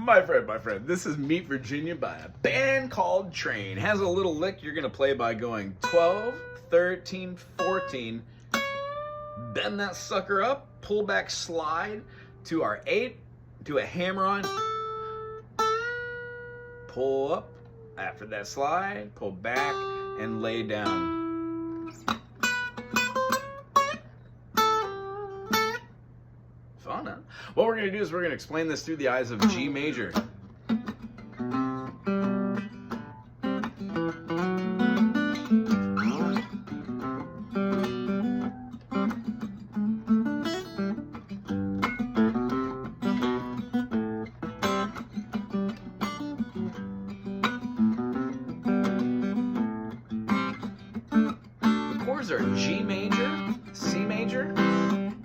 My friend, this is Meet Virginia by a band called Train. Has a little lick you're gonna play by going 12, 13, 14, bend that sucker up, pull back slide to our 8, do a hammer on, pull up, after that slide, pull back and lay down. Fun, huh? What we're going to do is we're going to explain this through the eyes of G major. The chords are G major, C major,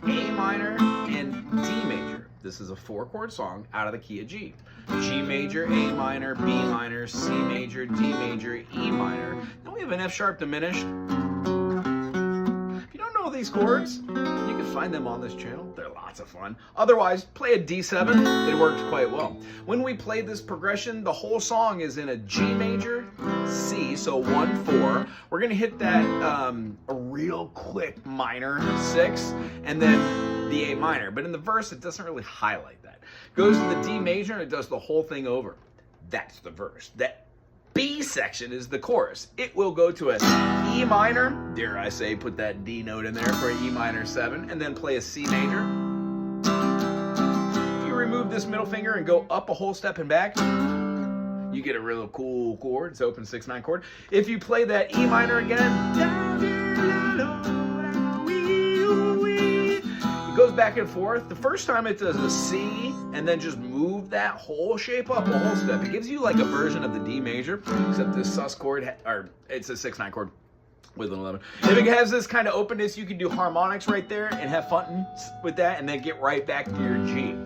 A minor, and D major. This is a 4-chord song out of the key of G. G major, A minor, B minor, C major, D major, E minor. Then we have an F sharp diminished. If you don't know these chords, you can find them on this channel. They're lots of fun. Otherwise, play a D7. It works quite well. When we play this progression, the whole song is in a G major, C, so 1, 4. We're gonna hit that a real quick minor 6, and then the A minor. But in the verse, it doesn't really highlight that. Goes to the D major and it does the whole thing over. That's the verse. That B section is the chorus. It will go to a E minor, dare I say, put that D note in there for an E minor 7, and then play a C major. You remove this middle finger and go up a whole step and back, you get a real cool chord. It's open 6/9 chord. If you play that E minor again, it goes back and forth. The first time it does a C and then just move that whole shape up a whole step. It gives you like a version of the D major, except this sus chord, or it's a 6/9 chord with an 11. If it has this kind of openness, you can do harmonics right there and have fun with that and then get right back to your G.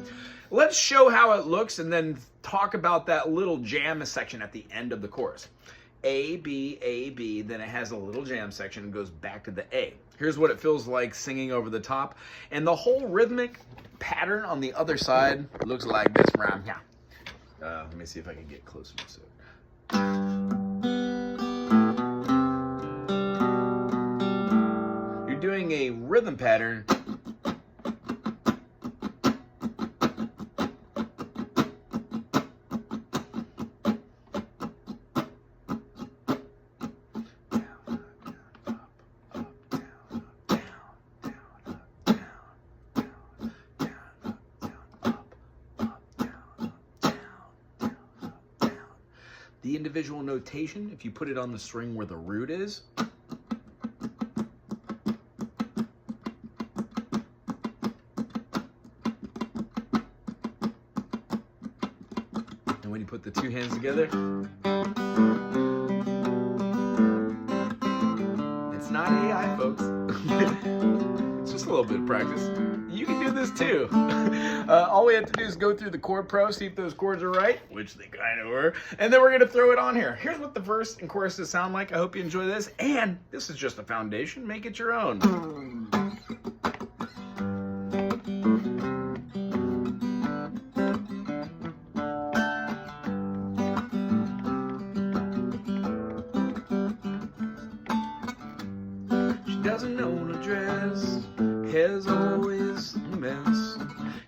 Let's show how it looks and then talk about that little jam section at the end of the chorus. A, B, then it has a little jam section and goes back to the A. Here's what it feels like singing over the top. And the whole rhythmic pattern on the other side looks like this from here. Let me see if I can get closer to it. You're doing a rhythm pattern. The individual notation, if you put it on the string where the root is, and when you put the two hands together, it's not AI, folks. It's just a little bit of practice. You can do this too. All we have to do is go through the Chord Pro, see if those chords are right, which they kind of were, and then we're going to throw it on here. Here's what the verse and choruses sound like. I hope you enjoy this, and this is just a foundation. Make it your own. She doesn't own a dress, hair's always a mess.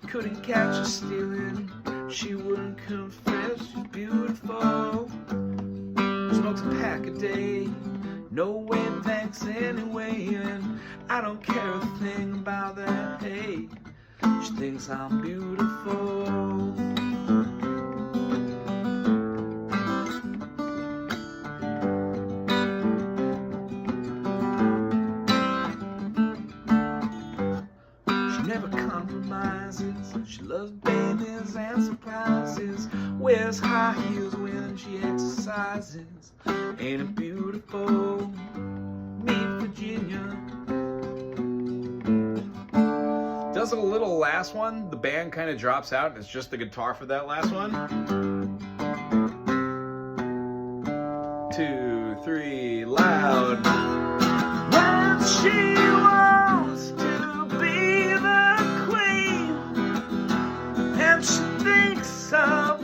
Couldn't catch her stealing, she wouldn't confess. She's beautiful, smokes a pack a day, no way thanks anyway. And I don't care a thing about that, hey, she thinks I'm beautiful. Never compromises, she loves babies and surprises, wears high heels when she exercises. Ain't it beautiful? Meet Virginia. Does a little last one, the band kind of drops out, and it's just the guitar for that last one. 2, 3, loud. When she wants to be the queen, and she thinks about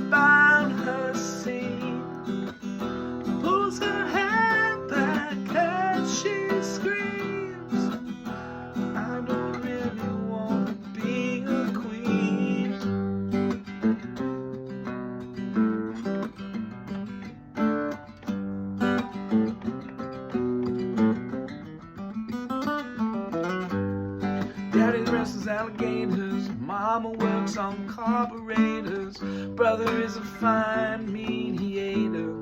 Daddy wrestles alligators, Mama works on carburetors, brother is a fine mediator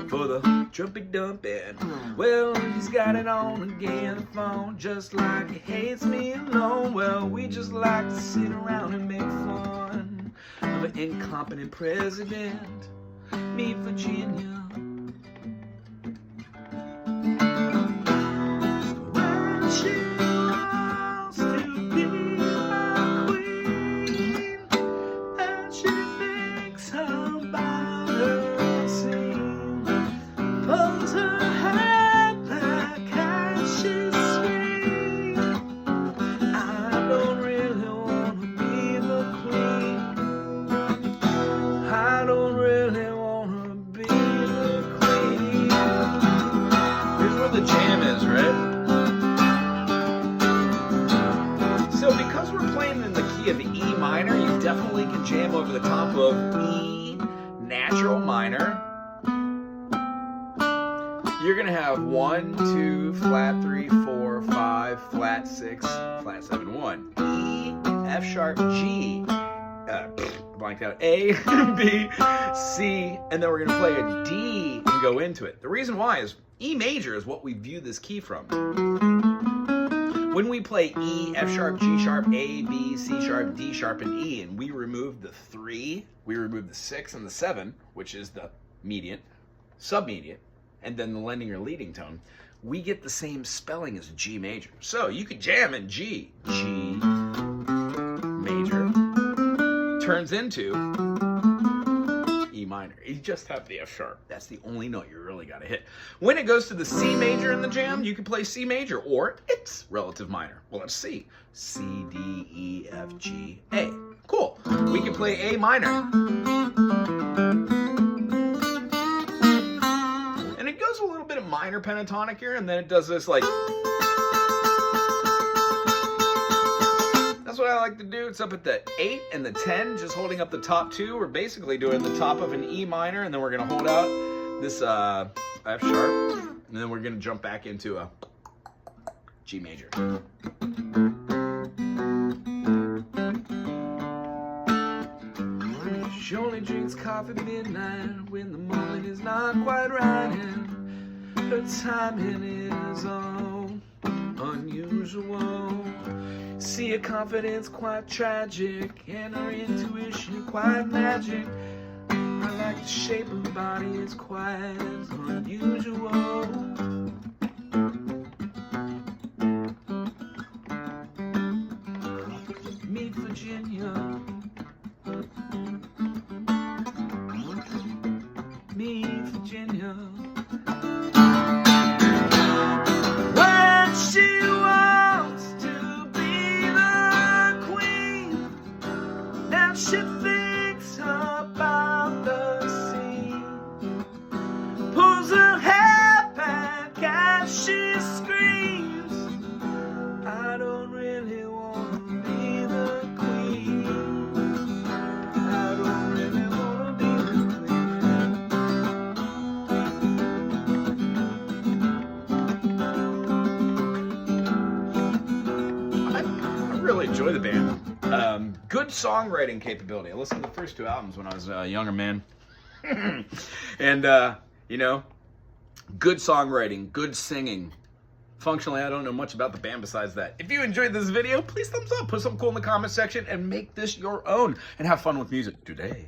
for the trumpet dumping. Well, he's got it on again, the phone, just like he hates me alone. Well, we just like to sit around and make fun of an incompetent president. Meet Virginia. When she wants to be my queen, and she thinks about her scene, pulls her hair back as she screams. I don't really want to be the queen. I don't really want to be the queen. Here's where the jam is, right? So because we're playing in the key of E minor, you definitely can jam over the top of E natural minor. You're gonna have 1, 2, flat 3, 4, 5, flat 6, flat 7, 1. E, F sharp, G, blanked out, A, B, C, and then we're gonna play a D and go into it. The reason why is E major is what we view this key from. When we play E, F sharp, G sharp, A, B, C sharp, D sharp, and E, and we remove the 3, we remove the 6 and the 7, which is the mediant, submediant, and then the lending or leading tone, we get the same spelling as G major. So you could jam in G. G major turns into E minor. You just have the F sharp. That's the only note you really got to hit. When it goes to the C major in the jam, you can play C major or its relative minor. Well, let's see. C, D, E, F, G, A. Cool. We can play A minor. And it goes a little bit of minor pentatonic here, and then it does this like... That's what I like to do. It's up at the 8 and the 10, just holding up the top 2. We're basically doing the top of an E minor, and then we're going to hold out this F sharp, and then we're going to jump back into a G major. She only drinks coffee at midnight when the moment is not quite right, and her timing is all unusual. See her confidence quite tragic, and her intuition quite magic. I like the shape of her body, it's quite unusual. Meet Virginia. Meet Virginia. When she wants to be the queen, now she thinks about the scene, pulls her hair back as she screams. I don't really want to be the queen. I don't really want to be the queen. I really enjoy the band. Good songwriting capability. I listened to the first 2 albums when I was a younger man. And, you know, good songwriting, good singing. Functionally, I don't know much about the band besides that. If you enjoyed this video, please thumbs up, put something cool in the comment section, and make this your own, and have fun with music today.